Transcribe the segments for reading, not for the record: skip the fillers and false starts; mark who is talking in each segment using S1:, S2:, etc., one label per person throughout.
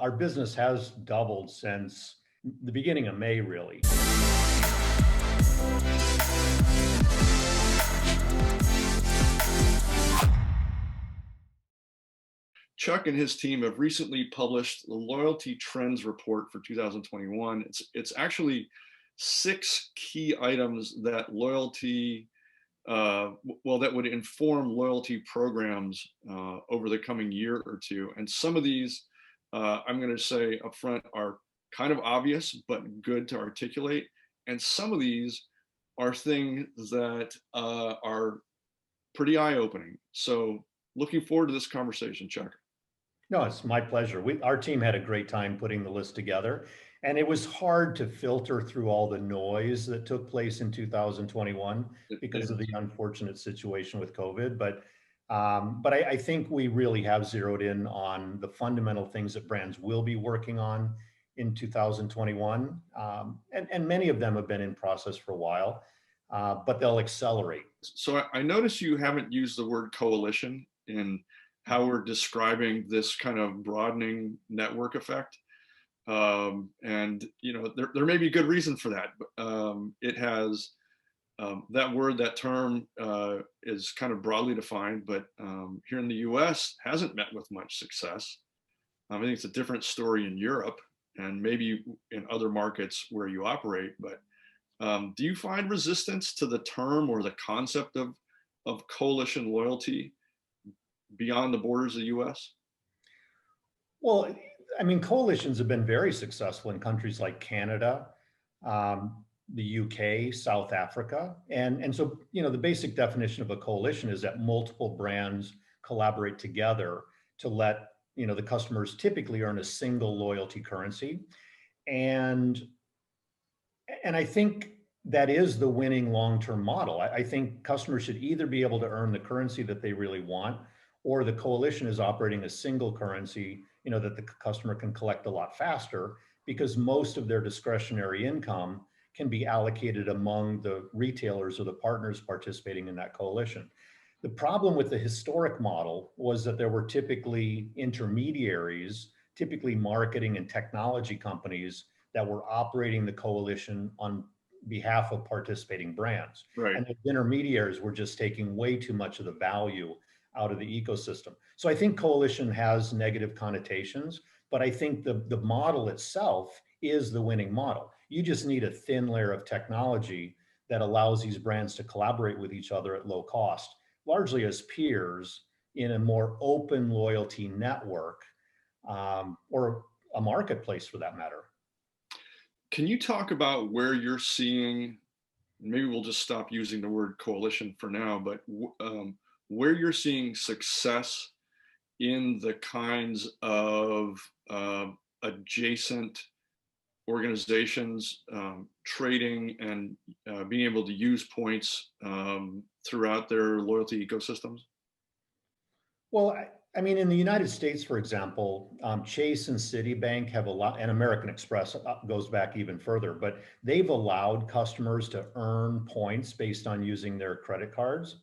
S1: Our business has doubled since the beginning of May, really.
S2: Chuck and his team have recently published the Loyalty Trends Report for 2021. It's actually 6 key items that that would inform loyalty programs over the coming year or two. And some of these, I'm going to say upfront, are kind of obvious but good to articulate. And some of these are things that are pretty eye-opening. So, looking forward to this conversation, Chuck.
S1: No, it's my pleasure. Our team had a great time putting the list together, and it was hard to filter through all the noise that took place in 2021 because of the unfortunate situation with COVID. But I think we really have zeroed in on the fundamental things that brands will be working on in 2021, and many of them have been in process for a while, but they'll accelerate.
S2: So I notice you haven't used the word coalition in how we're describing this kind of broadening network effect. And there may be good reason for that. But, it has that word, that term is kind of broadly defined, but here in the U.S. hasn't met with much success. I think it's a different story in Europe and maybe in other markets where you operate. But do you find resistance to the term or the concept of coalition loyalty beyond the borders of the U.S.?
S1: Well, I mean, coalitions have been very successful in countries like Canada, the UK, South Africa. And so, the basic definition of a coalition is that multiple brands collaborate together to let, the customers typically earn a single loyalty currency. And I think that is the winning long-term model. I think customers should either be able to earn the currency that they really want, or the coalition is operating a single currency, that the customer can collect a lot faster because most of their discretionary income can be allocated among the retailers or the partners participating in that coalition. The problem with the historic model was that there were typically intermediaries, typically marketing and technology companies that were operating the coalition on behalf of participating brands.
S2: Right.
S1: And the intermediaries were just taking way too much of the value out of the ecosystem. So I think coalition has negative connotations, but I think the model itself is the winning model. You just need a thin layer of technology that allows these brands to collaborate with each other at low cost, largely as peers in a more open loyalty network, or a marketplace for that matter.
S2: Can you talk about where you're seeing, maybe we'll just stop using the word coalition for now, but where you're seeing success in the kinds of adjacent organizations trading and being able to use points throughout their loyalty ecosystems?
S1: Well, I mean, in the United States, for example, Chase and Citibank have a lot, and American Express goes back even further, but they've allowed customers to earn points based on using their credit cards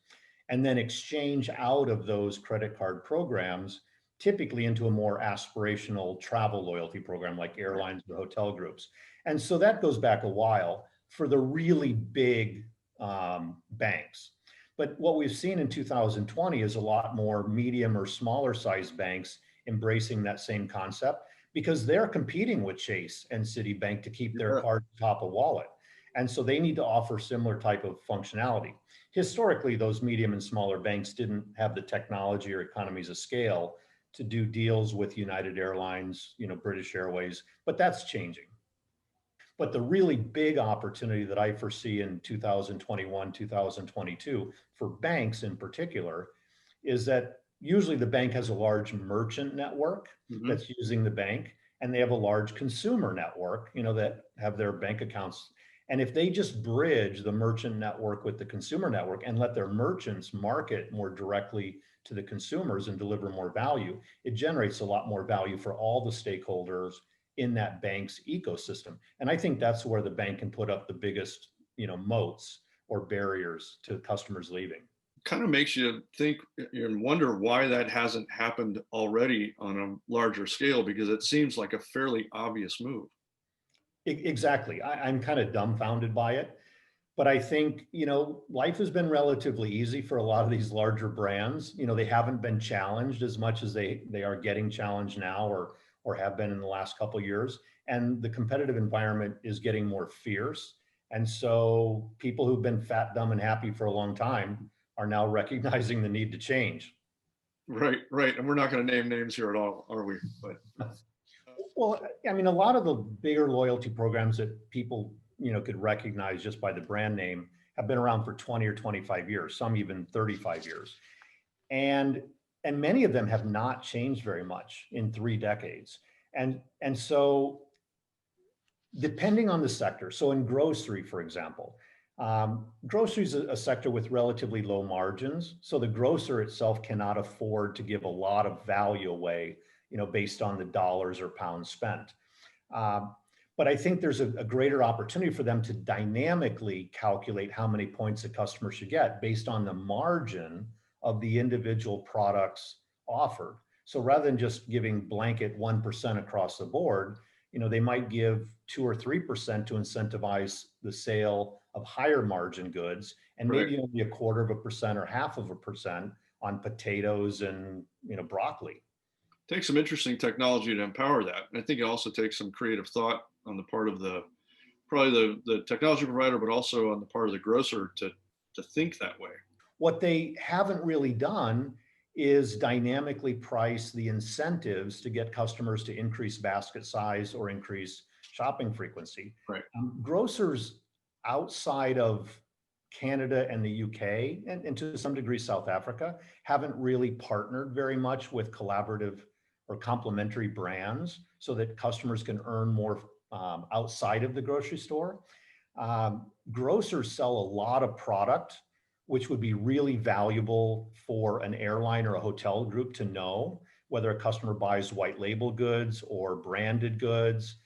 S1: and then exchange out of those credit card programs, typically into a more aspirational travel loyalty program like airlines or hotel groups. And so that goes back a while for the really big banks. But what we've seen in 2020 is a lot more medium or smaller sized banks embracing that same concept because they're competing with Chase and Citibank to keep their card top of wallet. And so they need to offer similar type of functionality. Historically, those medium and smaller banks didn't have the technology or economies of scale to do deals with United Airlines, British Airways, but that's changing. But the really big opportunity that I foresee in 2021, 2022 for banks in particular is that usually the bank has a large merchant network that's using the bank, and they have a large consumer network, that have their bank accounts. And if they just bridge the merchant network with the consumer network and let their merchants market more directly to the consumers and deliver more value, it generates a lot more value for all the stakeholders in that bank's ecosystem. And I think that's where the bank can put up the biggest, moats or barriers to customers leaving.
S2: kind of makes you think and wonder why that hasn't happened already on a larger scale, because it seems like a fairly obvious move.
S1: Exactly. I'm kind of dumbfounded by it. But I think, life has been relatively easy for a lot of these larger brands. They haven't been challenged as much as they are getting challenged now, or have been in the last couple of years. And the competitive environment is getting more fierce. And so people who've been fat, dumb, and happy for a long time are now recognizing the need to change.
S2: Right, right. And we're not going to name names here at all, are we? But
S1: Well, I mean, a lot of the bigger loyalty programs that people, could recognize just by the brand name have been around for 20 or 25 years, some even 35 years. And and many of them have not changed very much in 3 decades. And so depending on the sector, so in grocery, for example, grocery is a sector with relatively low margins. So the grocer itself cannot afford to give a lot of value away, based on the dollars or pounds spent. Um, but I think there's a greater opportunity for them to dynamically calculate how many points a customer should get based on the margin of the individual products offered. So rather than just giving blanket 1% across the board, they might give 2 or 3% to incentivize the sale of higher margin goods, and
S2: right.
S1: maybe only 1/4% or 1/2% on potatoes and broccoli.
S2: Takes some interesting technology to empower that. And I think it also takes some creative thought on the part of the probably the technology provider, but also on the part of the grocer to think that way.
S1: What they haven't really done is dynamically price the incentives to get customers to increase basket size or increase shopping frequency.
S2: Right.
S1: Grocers outside of Canada and the UK, and to some degree South Africa, haven't really partnered very much with collaborative or complementary brands so that customers can earn more outside of the grocery store. Grocers sell a lot of product, which would be really valuable for an airline or a hotel group to know whether a customer buys white label goods or branded goods.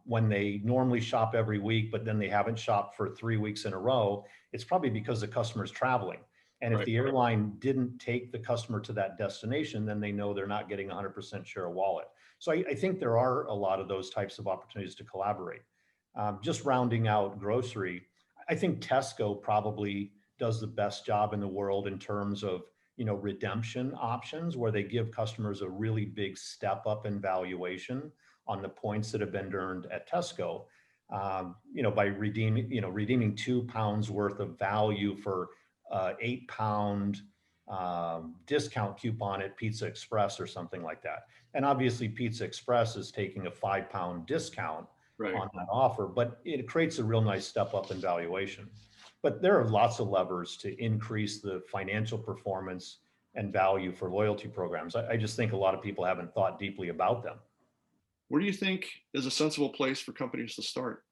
S1: When they normally shop every week, but then they haven't shopped for 3 weeks in a row, it's probably because the customer is traveling. And if
S2: Right.
S1: the airline didn't take the customer to that destination, then they know they're not getting 100% share of wallet. So I think there are a lot of those types of opportunities to collaborate. Just rounding out grocery, I think Tesco probably does the best job in the world in terms of redemption options, where they give customers a really big step up in valuation on the points that have been earned at Tesco, by redeeming £2 worth of value for 8 pound discount coupon at Pizza Express or something like that. And obviously Pizza Express is taking a 5 pound discount
S2: Right.
S1: on that offer, but it creates a real nice step up in valuation. But there are lots of levers to increase the financial performance and value for loyalty programs. I just think a lot of people haven't thought deeply about them.
S2: Where do you think is a sensible place for companies to start?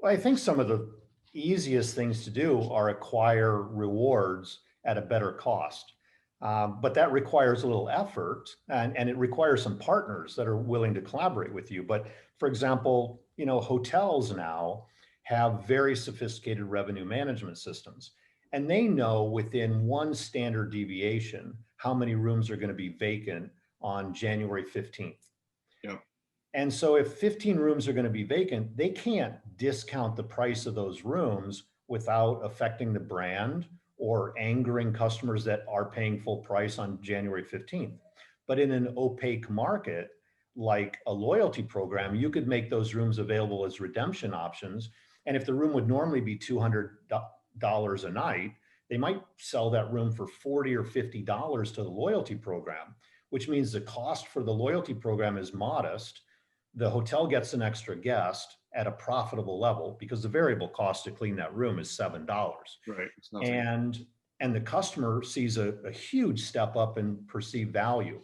S1: Well, I think some of the easiest things to do are acquire rewards at a better cost. But that requires a little effort, and it requires some partners that are willing to collaborate with you. But for example, hotels now have very sophisticated revenue management systems, and they know within one standard deviation how many rooms are going to be vacant on January 15th.
S2: Yeah.
S1: And so if 15 rooms are going to be vacant, they can't discount the price of those rooms without affecting the brand or angering customers that are paying full price on January 15th. But in an opaque market like a loyalty program, you could make those rooms available as redemption options. And if the room would normally be $200 a night, they might sell that room for $40 or $50 to the loyalty program, which means the cost for the loyalty program is modest. The hotel gets an extra guest at a profitable level because the variable cost to clean that room is $7.
S2: Right. It's nothing.
S1: And and the customer sees a huge step up in perceived value.